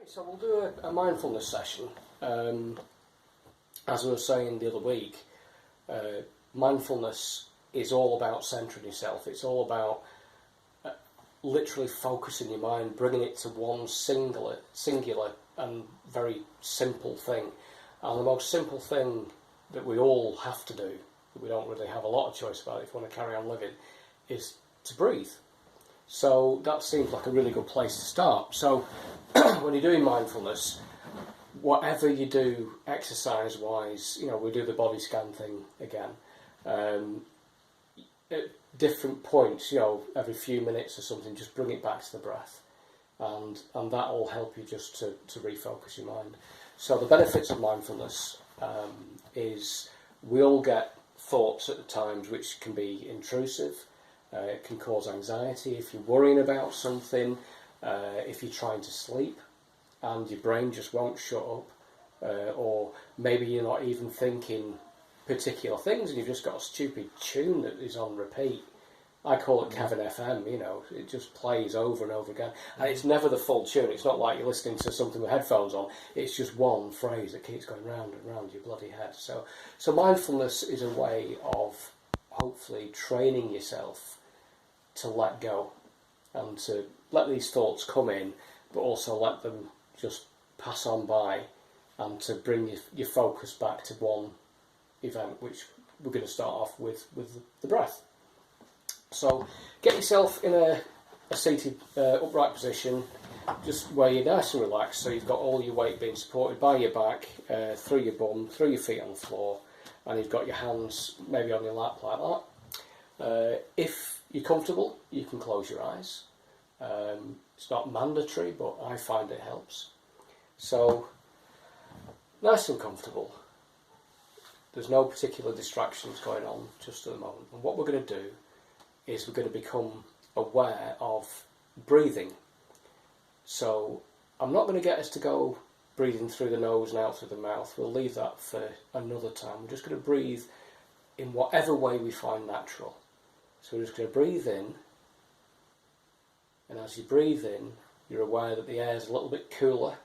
So we'll do a mindfulness session. As I was saying the other week, mindfulness is all about centering yourself. It's all about literally focusing your mind, bringing it to one singular and very simple thing. And the most simple thing that we all have to do, that we don't really have a lot of choice about if we want to carry on living, is to breathe. So that seems like a really good place to start. So when you're doing mindfulness, whatever you do exercise-wise, we do the body scan thing again. At different points, every few minutes or something, just bring it back to the breath. And that will help you just to refocus your mind. So the benefits of mindfulness is we all get thoughts at times which can be intrusive. It can cause anxiety if you're worrying about something, if you're trying to sleep and your brain just won't shut up, or maybe you're not even thinking particular things and you've just got a stupid tune that is on repeat. I call it Kevin FM, it just plays over and over again. And it's never the full tune. It's not like you're listening to something with headphones on. It's just one phrase that keeps going round and round your bloody head. So mindfulness is a way of hopefully training yourself to let go and to let these thoughts come in, but also let them just pass on by and to bring your focus back to one event, which we're going to start off with the breath. So get yourself in a seated upright position, just where you're nice and relaxed, so you've got all your weight being supported by your back, through your bum, through your feet on the floor, and you've got your hands maybe on your lap like that. If you're comfortable, you can close your eyes. It's not mandatory, but I find it helps. So, nice and comfortable. There's no particular distractions going on just at the moment. And what we're going to do is we're going to become aware of breathing. So, I'm not going to get us to go breathing through the nose and out through the mouth. We'll leave that for another time. We're just going to breathe in whatever way we find natural. So we're just going to breathe in, and as you breathe in, you're aware that the air is a little bit cooler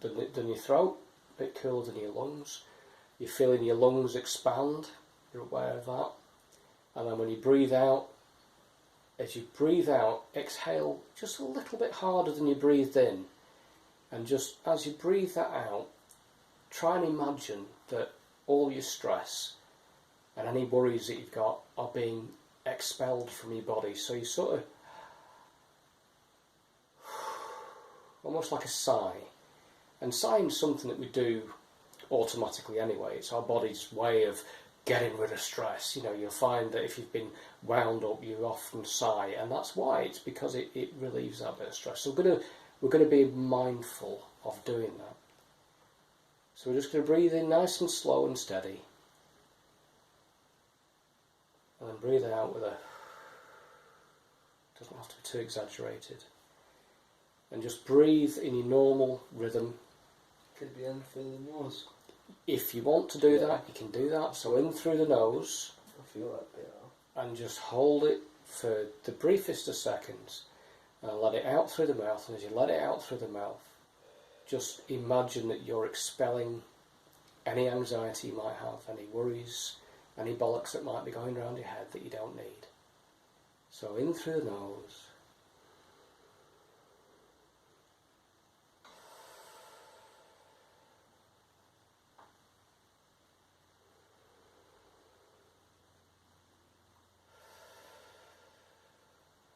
than your throat, a bit cooler than your lungs. You're feeling your lungs expand, you're aware of that. And then when you breathe out, as you breathe out, exhale just a little bit harder than you breathed in. And just as you breathe that out, try and imagine that all your stress and any worries that you've got are being expelled from your body. So you sort of, almost like a sigh. And sighing is something that we do automatically anyway. It's our body's way of getting rid of stress. You'll find that if you've been wound up, you often sigh, and that's why. It's because it relieves that bit of stress. So we're going to be mindful of doing that. So we're just going to breathe in nice and slow and steady. And then breathe out with doesn't have to be too exaggerated. And just breathe in your normal rhythm. Could be in through the nose. If you want to do that, you can do that. So in through the nose. I feel that bit. And just hold it for the briefest of seconds. And let it out through the mouth. And as you let it out through the mouth, just imagine that you're expelling any anxiety you might have, any worries, any bollocks that might be going around your head that you don't need. So in through the nose.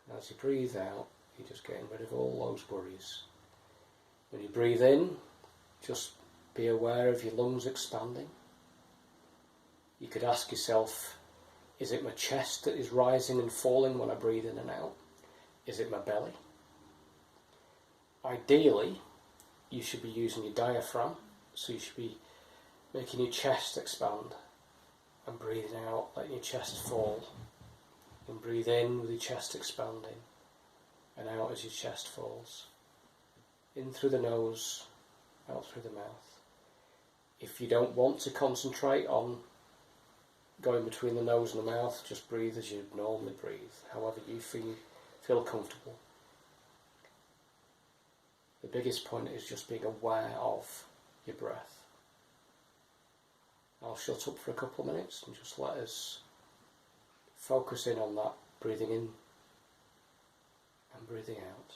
And as you breathe out, you're just getting rid of all those worries. When you breathe in, just be aware of your lungs expanding. You could ask yourself, is it my chest that is rising and falling when I breathe in and out? Is it my belly? Ideally, you should be using your diaphragm, so you should be making your chest expand and breathing out, letting your chest fall. And breathe in with your chest expanding and out as your chest falls. In through the nose, out through the mouth. If you don't want to concentrate on going between the nose and the mouth, just breathe as you normally breathe, however you feel comfortable. The biggest point is just being aware of your breath. I'll shut up for a couple of minutes and just let us focus in on that breathing in and breathing out.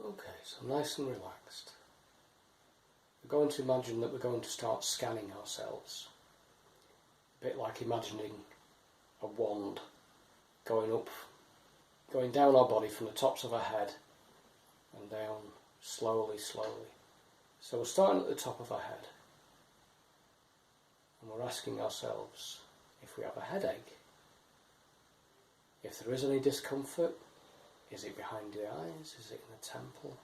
Okay, so nice and relaxed. We're going to imagine that we're going to start scanning ourselves. A bit like imagining a wand going down our body from the tops of our head and down slowly. So we're starting at the top of our head and we're asking ourselves if we have a headache. If there is any discomfort, is it behind the eyes? Is it in the temple?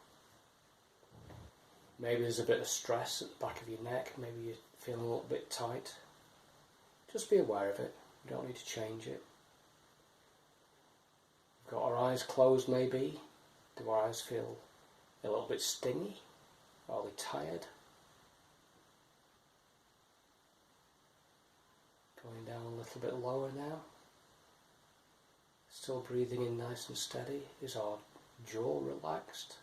Maybe there's a bit of stress at the back of your neck. Maybe you're feeling a little bit tight. Just be aware of it. You don't need to change it. We've got our eyes closed maybe. Do our eyes feel a little bit stingy? Are they tired? Going down a little bit lower now. Still breathing in nice and steady. Is our jaw relaxed?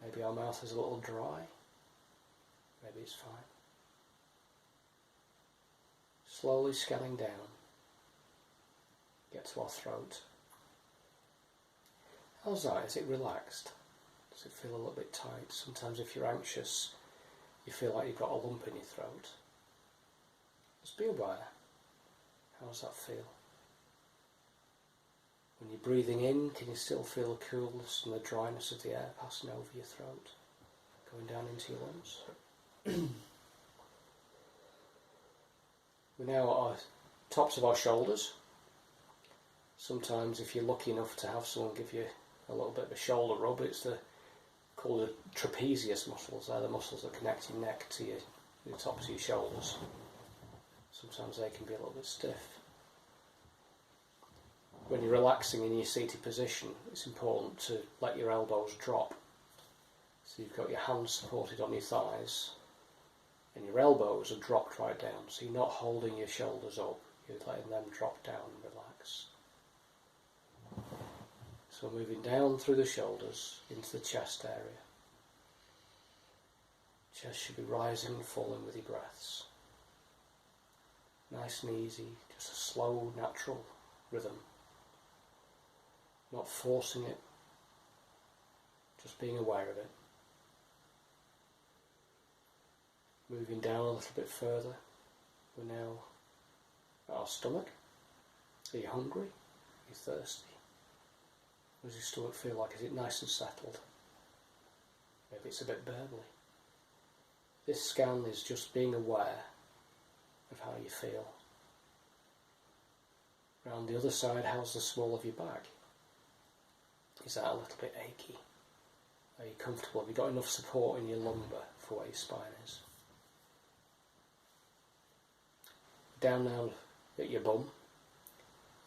Maybe our mouth is a little dry. Maybe it's fine. Slowly scanning down. Get to our throat. How's that? Is it relaxed? Does it feel a little bit tight? Sometimes if you're anxious, you feel like you've got a lump in your throat. Just be aware. How does that feel? When you're breathing in, can you still feel the coolness and the dryness of the air passing over your throat, going down into your lungs? We're now at our tops of our shoulders. Sometimes if you're lucky enough to have someone give you a little bit of a shoulder rub, it's called the trapezius muscles. They're the muscles that connect your neck to the tops of your shoulders. Sometimes they can be a little bit stiff. When you're relaxing in your seated position, it's important to let your elbows drop. So you've got your hands supported on your thighs and your elbows are dropped right down. So you're not holding your shoulders up, you're letting them drop down and relax. So moving down through the shoulders into the chest area. Chest should be rising and falling with your breaths. Nice and easy, just a slow, natural rhythm. Not forcing it, just being aware of it. Moving down a little bit further, we're now at our stomach. Are you hungry? Are you thirsty? What does your stomach feel like? Is it nice and settled? Maybe it's a bit burbly. This scan is just being aware of how you feel. Around the other side, how's the small of your back? Is that a little bit achy? Are you comfortable? Have you got enough support in your lumbar for where your spine is? Down now at your bum,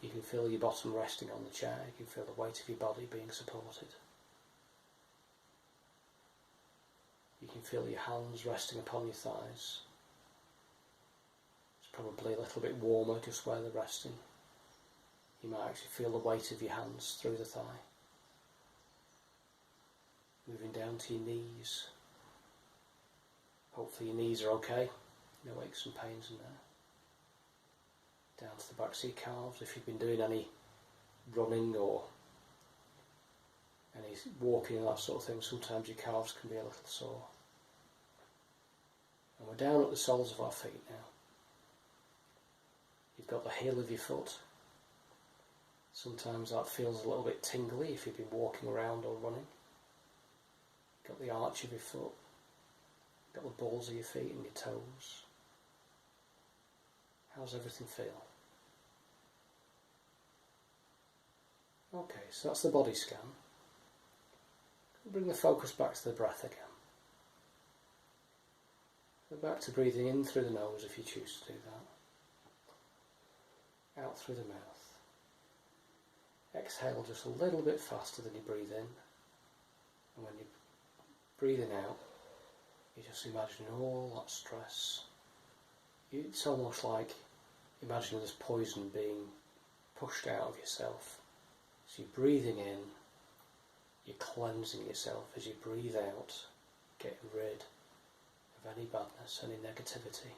you can feel your bottom resting on the chair. You can feel the weight of your body being supported. You can feel your hands resting upon your thighs. It's probably a little bit warmer just where they're resting. You might actually feel the weight of your hands through the thigh. Moving down to your knees. Hopefully your knees are okay. No aches and pains in there. Down to the backs of your calves. If you've been doing any running or any walking and that sort of thing, sometimes your calves can be a little sore. And we're down at the soles of our feet now. You've got the heel of your foot Sometimes that feels a little bit tingly if you've been walking around or running. Got the arch of your foot, got the balls of your feet and your toes. How's everything feel? Okay, so that's the body scan. Bring the focus back to the breath again. Go back to breathing in through the nose if you choose to do that. Out through the mouth. Exhale just a little bit faster than you breathe in. And when you're breathing out, you just imagine all that stress. It's almost like imagining there's poison being pushed out of yourself. So you're breathing in, you're cleansing yourself. As you breathe out, getting rid of any badness, any negativity.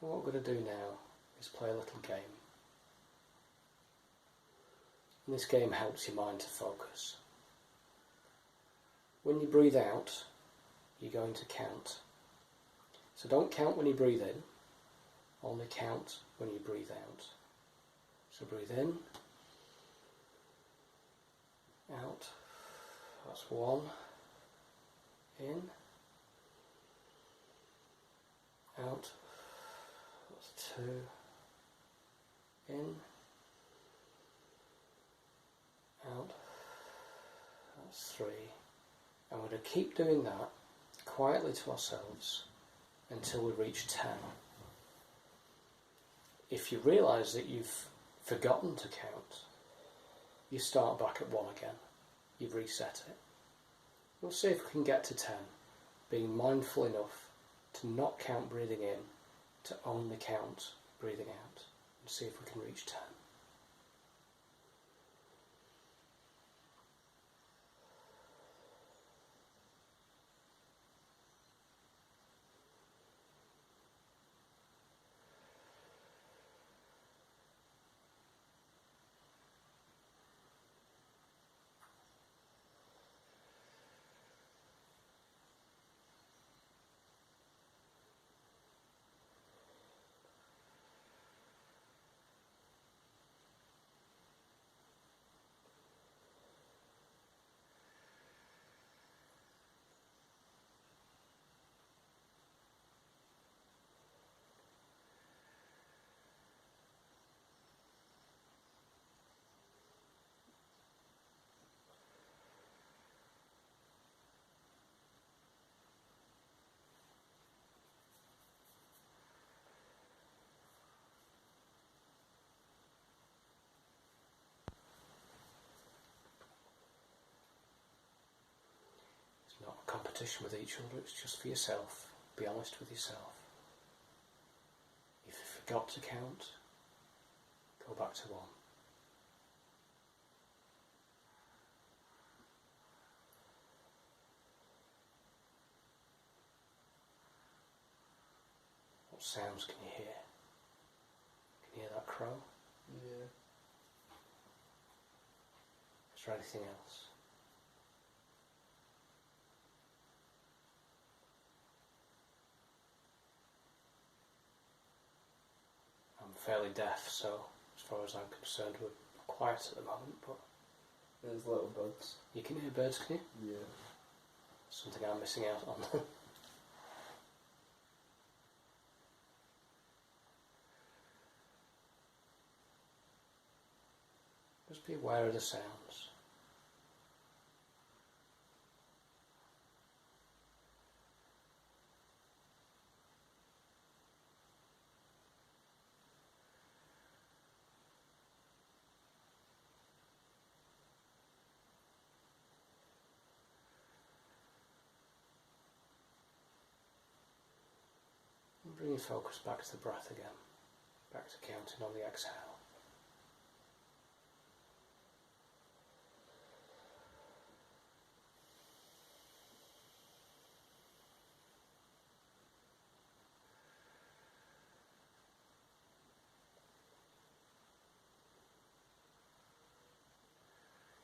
And what we're going to do now is play a little game. And this game helps your mind to focus. When you breathe out, you're going to count. So don't count when you breathe in, only count when you breathe out. So breathe in, out, that's 1, in, out, that's 2, in, out, that's 3. And we're going to keep doing that quietly to ourselves until we reach 10. If you realise that you've forgotten to count, you start back at 1 again. You've reset it. We'll see if we can get to 10, being mindful enough to not count breathing in, to only count breathing out, and see if we can reach 10. It's not a competition with each other, it's just for yourself. Be honest with yourself. If you forgot to count, go back to 1. What sounds can you hear? Can you hear that crow? Yeah. Is there anything else? I'm fairly deaf, so as far as I'm concerned, we're quiet at the moment, but There's little bugs. you can hear birds, can you? Yeah. Something I'm missing out on. Just be aware of the sounds. And bring your focus back to the breath again, back to counting on the exhale.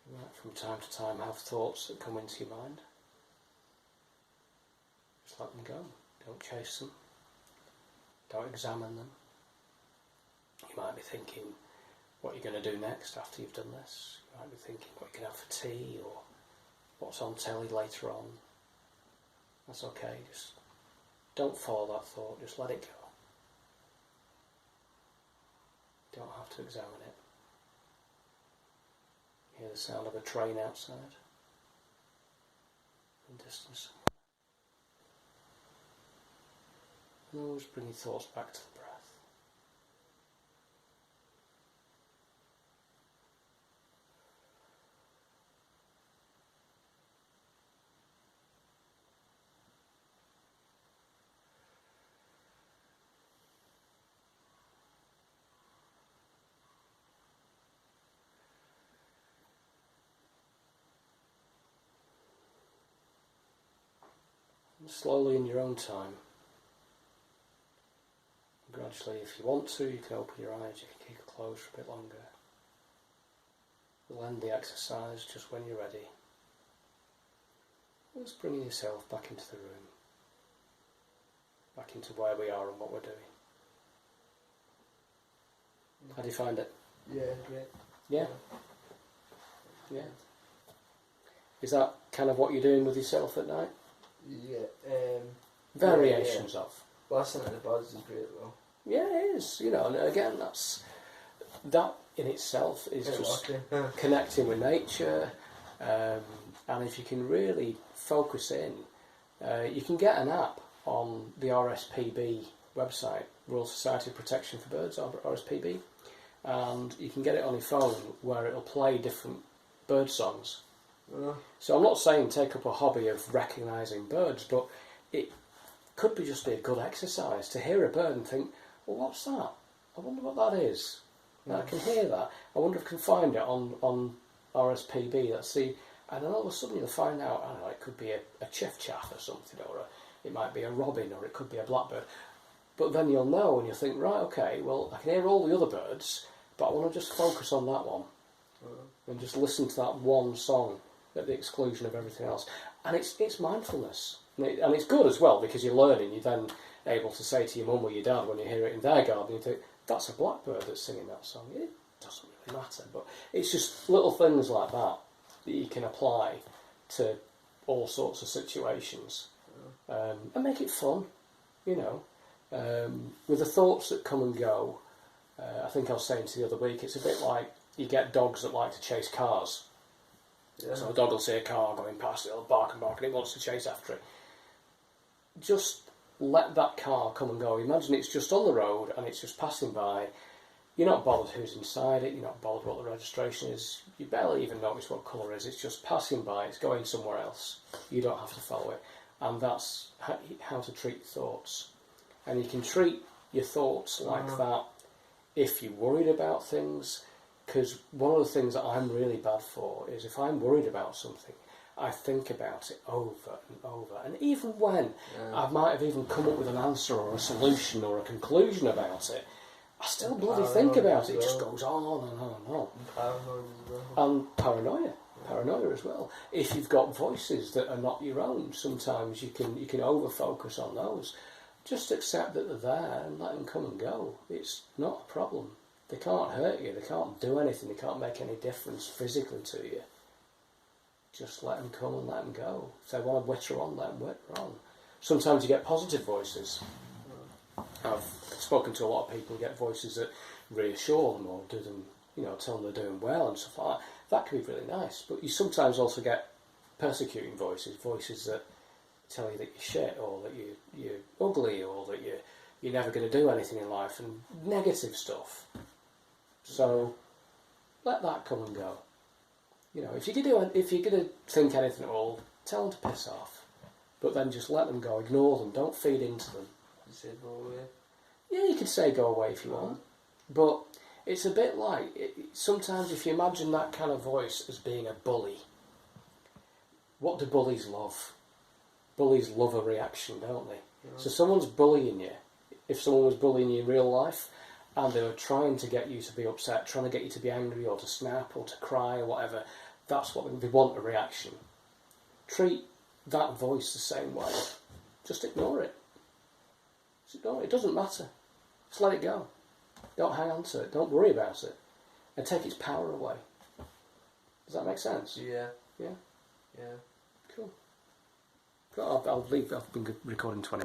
You might from time to time have thoughts that come into your mind. Just Just let them go. Don't chase them. Don't examine them. You might be thinking what you're going to do next after you've done this. You might be thinking what you can have for tea or what's on telly later on. That's okay. Just don't follow that thought. Just let it go. Don't have to examine it. Hear the sound of a train outside in the distance. And always bring your thoughts back to the breath. And slowly in your own time, gradually, if you want to, you can open your eyes, you can keep it closed for a bit longer. We'll end the exercise just when you're ready. Just bringing yourself back into the room, back into where we are and what we're doing. How do you find it? Yeah, great. Yeah? Yeah. Is that kind of what you're doing with yourself at night? Yeah. Variations yeah. of. Listening to the birds is great though. Yeah, it is. You know, and again, that in itself is just connecting with nature. And if you can really focus in, you can get an app on the RSPB website, Royal Society of Protection for Birds, RSPB, and you can get it on your phone where it'll play different bird songs. So I'm not saying take up a hobby of recognising birds, but it could be just a good exercise to hear a bird and think, well, what's that? I wonder what that is. I can hear that. I wonder if I can find it on RSPB. Let's see. And then all of a sudden you'll find out, I don't know, it could be a chiff-chaff or something, or it might be a robin, or it could be a blackbird. But then you'll know and you'll think, right, okay, well, I can hear all the other birds, but I want to just focus on that one. And just listen to that one song at the exclusion of everything else. And it's mindfulness. And it's good as well, because you're learning. You're then able to say to your mum or your dad when you hear it in their garden, you think, that's a blackbird that's singing that song. It doesn't really matter. But it's just little things like that you can apply to all sorts of situations. And make it fun, you know. With the thoughts that come and go, I think I was saying to you the other week, it's a bit like you get dogs that like to chase cars. Yeah. So a dog will see a car going past, it'll bark and bark, and it wants to chase after it. Just let that car come and go. Imagine it's just on the road and it's just passing by. You're not bothered who's inside it, you're not bothered what the registration is, you barely even notice what colour it is, it's just passing by, it's going somewhere else. You don't have to follow it. And that's how to treat thoughts. And you can treat your thoughts like that if you're worried about things, because one of the things that I'm really bad for is if I'm worried about something, I think about it over and over. And even when I might have even come up with an answer or a solution or a conclusion about it, I still bloody think about it. It just goes on and on and on. And paranoia as well. If you've got voices that are not your own, sometimes you can over-focus on those. Just accept that they're there and let them come and go. It's not a problem. They can't hurt you, they can't do anything, they can't make any difference physically to you. Just let them come and let them go. If they want to witter on, let them witter on. Sometimes you get positive voices. I've spoken to a lot of people who get voices that reassure them or do them, tell them they're doing well and stuff like that. That can be really nice. But you sometimes also get persecuting voices that tell you that you're shit or that you're ugly or that you're never going to do anything in life, and negative stuff. So let that come and go. If you're going to think anything at all, tell them to piss off. But then just let them go, ignore them, don't feed into them. You say go away? Yeah, you could say go away if you want. But it's a bit like, sometimes if you imagine that kind of voice as being a bully, what do bullies love? Bullies love a reaction, don't they? Yeah. So someone's bullying you. If someone was bullying you in real life and they were trying to get you to be upset, trying to get you to be angry or to snap or to cry or whatever, that's what they want, a reaction. Treat that voice the same way. just ignore it. Just ignore it. It doesn't matter. Just let it go. Don't hang on to it. Don't worry about it. And take its power away. Does that make sense? Yeah. Yeah? Yeah. Cool. I'll leave. I've been recording 20 minutes.